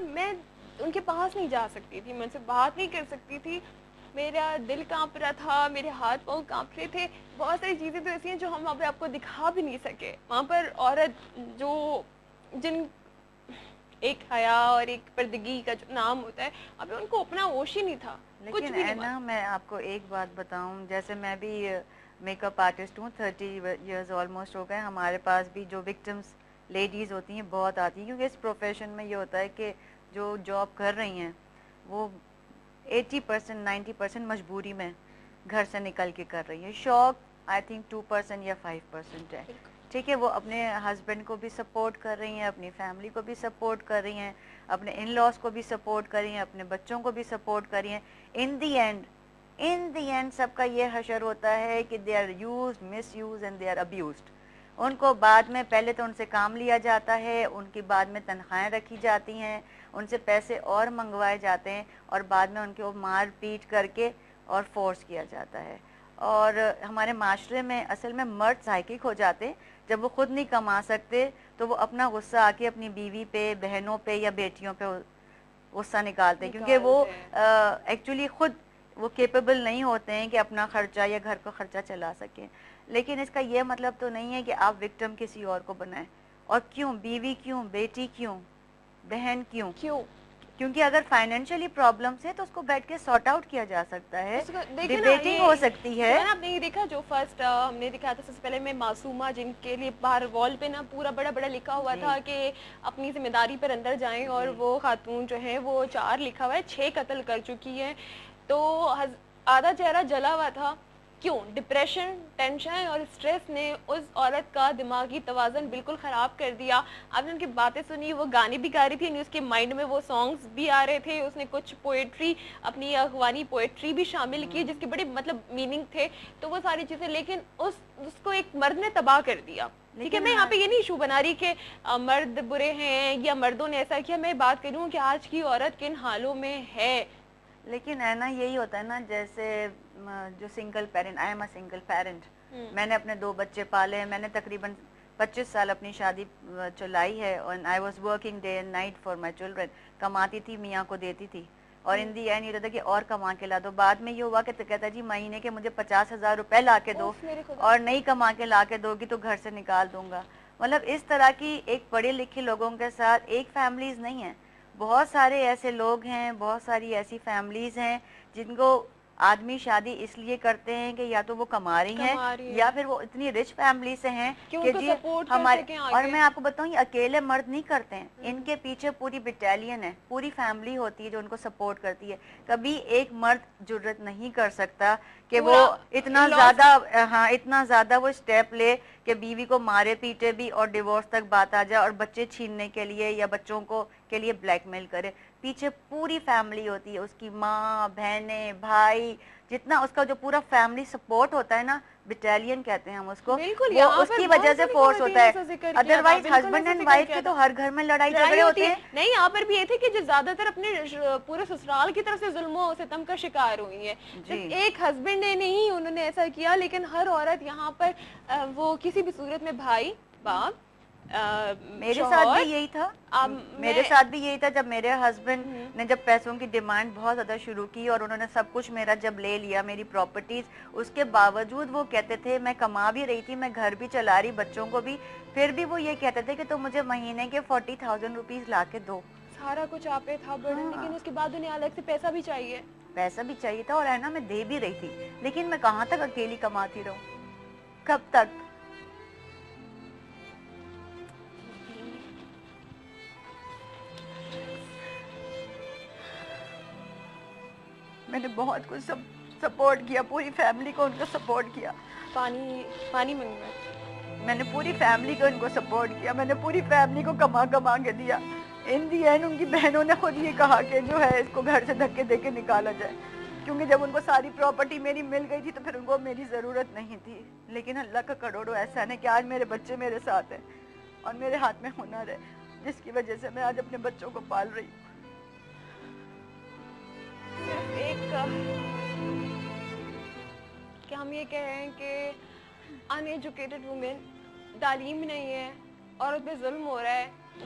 میں ان کے پاس نہیں جا سکتی تھی, میں ان سے بات نہیں کر سکتی تھی, میرا دل کانپ رہا تھا, میرے ہاتھ پاؤں کانپ رہے تھے. بہت ساری چیزیں تو ایسی ہیں جو ہم وہاں پہ آپ کو دکھا بھی نہیں سکے. وہاں پر عورت جو جن ایک حیا اور ایک پردگی کا جو نام ہوتا ہے, اب ان کو اپنا ہوش ہی نہیں تھا. لیکن اینا میں آپ کو ایک بات بتاؤں, جیسے میں بھی میک اپ آرٹسٹ ہوں, 30 ایئرز آلموسٹ ہو گئے. ہمارے پاس بھی جو وکٹمس لیڈیز ہوتی ہیں بہت آتی ہیں, کیونکہ اس پروفیشن میں یہ ہوتا ہے کہ جو جاب کر رہی ہیں وہ 80% 90% مجبوری میں گھر سے نکل کے کر رہی ہیں. شوق آئی تھنک 2% یا 5% ہے. ٹھیک ہے, وہ اپنے ہسبینڈ کو بھی سپورٹ کر رہی ہیں, اپنی فیملی کو بھی سپورٹ کر رہی ہیں, اپنے ان لاس کو بھی سپورٹ کر رہی ہیں, اپنے بچوں کو بھی سپورٹ کر رہی ہیں. ان دی اینڈ سب کا یہ حشر ہوتا ہے کہ they are used, misuse and they are abused. ان کو بعد میں پہلے تو ان سے کام لیا جاتا ہے, ان کی بعد میں تنخواہیں رکھی جاتی ہیں, ان سے پیسے اور منگوائے جاتے ہیں, اور بعد میں ان کو مار پیٹ کر کے اور فورس کیا جاتا ہے. اور ہمارے معاشرے میں اصل میں مرد سائیکک ہو جاتے, جب وہ خود نہیں کما سکتے تو وہ اپنا غصہ آ کے اپنی بیوی پہ, بہنوں پہ یا بیٹیوں پہ غصہ نکالتے ہیں, کیونکہ وہ ایکچولی خود وہ کیپیبل نہیں ہوتے ہیں کہ اپنا خرچہ یا گھر کا خرچہ چلا سکیں. لیکن اس کا یہ مطلب تو نہیں ہے کہ آپ وکٹم کسی اور کو بنائیں. اور کیوں بیوی, کیوں بیٹی, کیوں بہن, کیوں؟ کیونکہ اگر فائنینشلی پرابلمس ہے تو اس کو بیٹھ کے سارٹ آؤٹ کیا جا سکتا ہے, ڈیبیٹنگ ہو سکتی ہے. آپ نے یہ دیکھا جو فرسٹ ہم نے دکھایا تھا سب سے پہلے میں معصومہ, جن کے لیے باہر وال پہ نا پورا بڑا بڑا لکھا ہوا تھا کہ اپنی ذمہ داری پر اندر جائیں, اور وہ خاتون جو ہے وہ 4 لکھا ہوا ہے, 6 قتل کر چکی ہے. تو آدھا چہرہ جلا ہوا تھا. کیوں؟ ڈپریشن, ٹینشن اور اسٹریس نے اس عورت کا دماغی توازن بالکل خراب کر دیا. آپ نے ان کی باتیں سنی, وہ گانے بھی گا رہی تھی, اس کے مائنڈ میں وہ سانگز بھی آ رہے تھے, اس نے کچھ پوئٹری, اپنی اخوانی پوئٹری بھی شامل کی جس کے بڑے مطلب میننگ تھے. تو وہ ساری چیزیں, لیکن اس کو ایک مرد نے تباہ کر دیا. ٹھیک ہے, میں یہاں پہ یہ نہیں ایشو بنا رہی کہ مرد برے ہیں یا مردوں نے ایسا کیا, میں بات کروں کہ آج کی عورت کن حالوں میں ہے. لیکن ہے نا, یہی ہوتا ہے نا, جیسے جو single parent, I am a single parent, میں نے اپنے 2 بچے پالے ہیں, میں نے تقریباً 25 سال اپنی شادی چلائی ہے, اور I was working day and night for my children. کماتی تھی, میاں کو دیتی تھی, اور ان دی اینڈ یہ رہتا کہ اور کما کے لا دو. بعد میں یہ ہوا کہ کہتا جی مہینے کے مجھے 50,000 روپے لا کے دو, اور نہیں کما کے لا کے دو گی تو گھر سے نکال دوں گا. مطلب اس طرح کی ایک پڑھے لکھے لوگوں کے ساتھ ایک فیملیز نہیں ہیں, بہت سارے ایسے لوگ ہیں, بہت ساری ایسی فیملیز ہیں جن کو آدمی شادی اس لیے کرتے ہیں کہ یا تو وہ کما رہی ہیں یا پھر وہ اتنی رچ فیملی سے ہیں کہ جی ہمارے, اور میں آپ کو بتاؤں یہ اکیلے مرد نہیں کرتے ہیں, ان کے پیچھے پوری بٹالین ہے, پوری فیملی ہوتی ہے جو ان کو سپورٹ کرتی ہے. کبھی ایک مرد جرت نہیں کر سکتا کہ وہ اتنا زیادہ وہ اسٹیپ لے کہ بیوی کو مارے پیٹے بھی اور ڈیورس تک بات آ جائے, اور بچے چھیننے کے لیے یا بچوں کو کے لیے بلیک میل کرے. پیچھے پوری فیملی ہوتی ہے, اس کی ماں, بہنیں, بھائی, جتنا اس کا جو پورا فیملی سپورٹ ہوتا ہے نا, بٹالین کہتے ہیں ہم اس کو, وہ اس کی وجہ سے فورس ہوتا ہے. ادروائز ہسبینڈ اینڈ وائف کے تو ہر گھر میں لڑائی جھگڑے ہوتے ہیں. نہیں, یہاں پر بھی یہ تھے کہ جو زیادہ تر اپنے پورے سسرال کی طرف سے ظلم و ستم کا شکار ہوئی ہے. صرف ایک ہسبینڈ نے نہیں انہوں نے ایسا کیا, لیکن ہر عورت یہاں پر وہ کسی بھی صورت میں بھائی, باپ, میرے ساتھ بھی یہی تھا, میرے ساتھ بھی یہی تھا. جب میرے ہسبینڈ نے جب پیسوں کی ڈیمانڈ بہت زیادہ شروع کی اور انہوں نے سب کچھ میرا جب لے لیا, میری پراپرٹیز, اس کے باوجود وہ کہتے تھے, میں کما بھی رہی تھی, میں گھر بھی چلا رہی, بچوں کو بھی, پھر بھی وہ یہ کہتے تھے کہ تم مجھے مہینے کے 40,000 روپیز لا کے دو. سارا کچھ آپ پہ تھا برڈن, لیکن اس کے بعد انہیں الگ سے پیسہ بھی چاہیے. پیسہ بھی چاہیے تھا, اور ہے نا میں دے بھی رہی تھی, لیکن میں کہاں تک اکیلی کماتی رہوں, کب تک. میں نے بہت کچھ سپورٹ کیا, پوری فیملی کو ان کو سپورٹ کیا. پانی منگوا, میں نے پوری فیملی کو ان کو سپورٹ کیا, میں نے پوری فیملی کو کما کے دیا. ان دی اینڈ ان کی بہنوں نے خود یہ کہا کہ جو ہے اس کو گھر سے دھکے دے کے نکالا جائے, کیونکہ جب ان کو ساری پراپرٹی میری مل گئی تھی تو پھر ان کو میری ضرورت نہیں تھی. لیکن اللہ کا کروڑوں احسان ہے کہ آج میرے بچے میرے ساتھ ہیں اور میرے ہاتھ میں ہنر ہے, جس کی وجہ سے میں آج اپنے بچوں کو پال رہی ہوں. صرف ایک کہ ہم یہ کہہ رہے ہیں کہ ان ایجوکیٹڈ وومن, تعلیم نہیں ہے, عورت پہ ظلم ہو رہا ہے,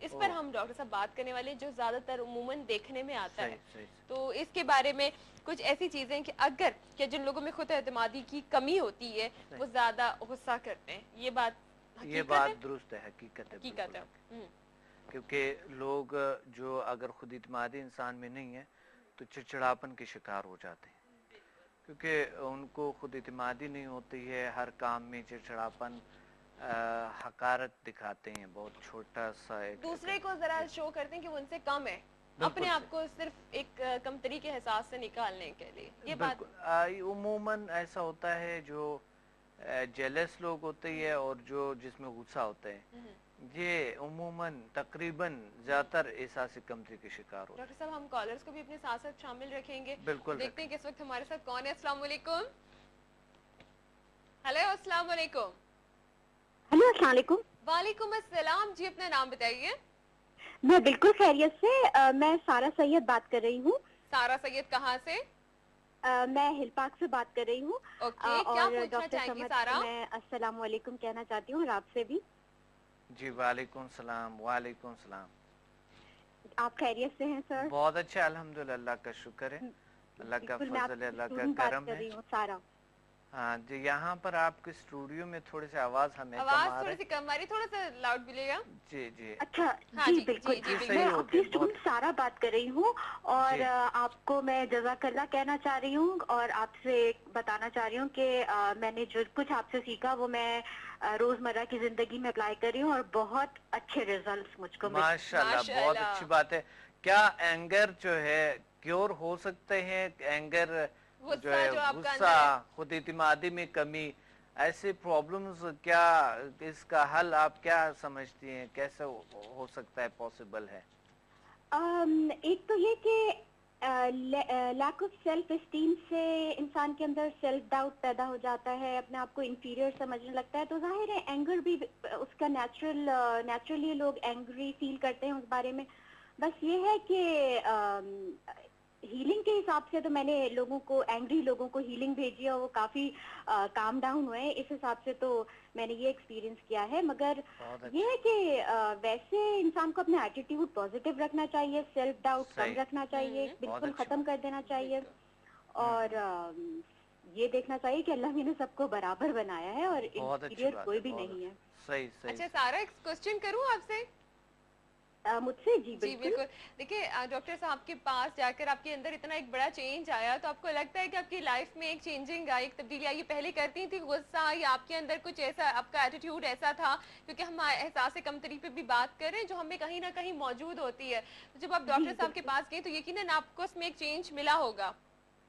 اس پر ہم ڈاکٹر صاحب بات کرنے والے جو زیادہ تر عموماً دیکھنے میں آتا ہے. صحیح. تو اس کے بارے میں کچھ ایسی چیزیں کہ اگر کہ جن لوگوں میں خود اعتمادی کی کمی ہوتی ہے وہ زیادہ غصہ کرتے ہیں, یہ بات درست ہے, حقیقت ہے. حقیقت ہے. کیونکہ لوگ جو اگر خود اعتمادی انسان میں نہیں ہے تو چڑچڑاپن کے شکار ہو جاتے ہیں, کیونکہ ان کو خود اعتمادی نہیں ہوتی ہے, ہر کام میں چڑچڑاپن, حقارت دکھاتے ہیں, بہت چھوٹا سا ایک دوسرے کو ذرا شو کرتے ہیں کہ وہ ان سے کم ہے, اپنے آپ کو صرف ایک کمتری کے احساس سے نکالنے کے لیے. یہ بات عموماً ایسا ہوتا ہے, جو جیلس لوگ ہوتے ہیں اور جو جس میں غصہ ہوتا ہے, یہ عموماً تقریباً زیادہ تر احساس کمتری کے شکار ہوتے ہیں. ڈاکٹر صاحب ہم کالرز کو بھی اپنے ساتھ ساتھ شامل رکھیں گے. بالکل دیکھتے ہیں کہ اس وقت ہمارے ساتھ کون ہے. السلام علیکم. ہیلو, السلام علیکم. ہیلو, السلام علیکم. وعلیکم السلام. جی اپنا نام بتائیے. میں بالکل خیریت سے, میں سارا سید بات کر رہی ہوں. سارا سید کہاں سے؟ میں ہل پارک سے بات کر رہی ہوں. اوکے, کیا پوچھنا چاہیں گی سارا؟ میں السلام علیکم کہنا چاہتی ہوں, اور آپ سے بھی. جی وعلیکم السلام. وعلیکم السلام. آپ خیریت سے ہیں سر؟ بہت اچھا, الحمدللہ, اللہ کا شکر ہے, اللہ کا فضل ہے, اللہ کا کرم ہے. سارا ہاں جی, یہاں پر آپ کے اسٹوڈیو میں تھوڑی سی آواز ہمیں آواز تھوڑی سی کم آ رہی, تھوڑا سا لاؤڈ ملے گا. جی جی. اچھا, ہاں جی بالکل. میں آپ کی اسٹوڈنٹ سارا بات کر رہی ہوں, اور آپ کو میں جزاک اللہ کہنا چاہ رہی ہوں, اور آپ سے بتانا چاہ رہی ہوں کہ میں نے جو کچھ آپ سے سیکھا وہ میں روزمرہ کی زندگی میں اپلائی کر رہی ہوں, اور بہت اچھے ریزلٹس مجھ کو. ماشاءاللہ, بہت اچھی بات ہے. کیا اینگر جو ہے کیور ہو سکتے ہیں؟ اینگر جو ہے, غصہ, خود اعتمادی میں کمی, ایسے پرابلمز, کیا اس کا حل آپ کیا سمجھتی ہیں, کیسے ہو سکتا ہے, پاسبل ہے؟ ایک تو یہ کہ لیک آف سیلف اسٹیم سے انسان کے اندر سیلف ڈاؤٹ پیدا ہو جاتا ہے, اپنے آپ کو انفیریئر سمجھنے لگتا ہے. تو ظاہر ہے اینگر بھی اس کا نیچرلی لوگ اینگری فیل کرتے ہیں اس بارے میں. بس یہ ہے کہ ہیلنگ کے حساب سے تو میں نے اینگری لوگوں کو ہیلنگ بھیجی ہے, وہ کافی کام ڈاؤن ہوئے. اس حساب سے تو میں نے یہ ایکسپیرینس کیا ہے. مگر یہ ہے کہ ویسے انسان کو اپنا ایٹیٹیوڈ پازیٹیو رکھنا چاہیے, سیلف ڈاؤٹ کم رکھنا چاہیے, بالکل ختم کر دینا چاہیے, اور یہ دیکھنا چاہیے کہ اللہ نے سب کو برابر بنایا ہے اور انفیریئر کوئی بھی نہیں ہے. صحیح. اچھا سارا, ایک کوسچن کروں آپ سے؟ مجھ سے؟ جی بالکل. دیکھیں ڈاکٹر صاحب کے پاس جا کر آپ کے اندر اتنا ایک بڑا چینج آیا, تو آپ کو لگتا ہے کہ آپ کی لائف میں ایک چینجنگ آئی, ایک تبدیلی آئی؟ یہ پہلے کرتی تھی غصہ, یا آپ کے اندر کچھ ایسا, آپ کا ایٹیٹیوڈ ایسا تھا؟ کیونکہ ہم احساس کمتری پہ بھی بات کر رہے ہیں جو ہمیں کہیں نہ کہیں موجود ہوتی ہے. جب آپ ڈاکٹر صاحب کے پاس گئے تو یقیناً آپ کو اس میں ایک چینج ملا ہوگا.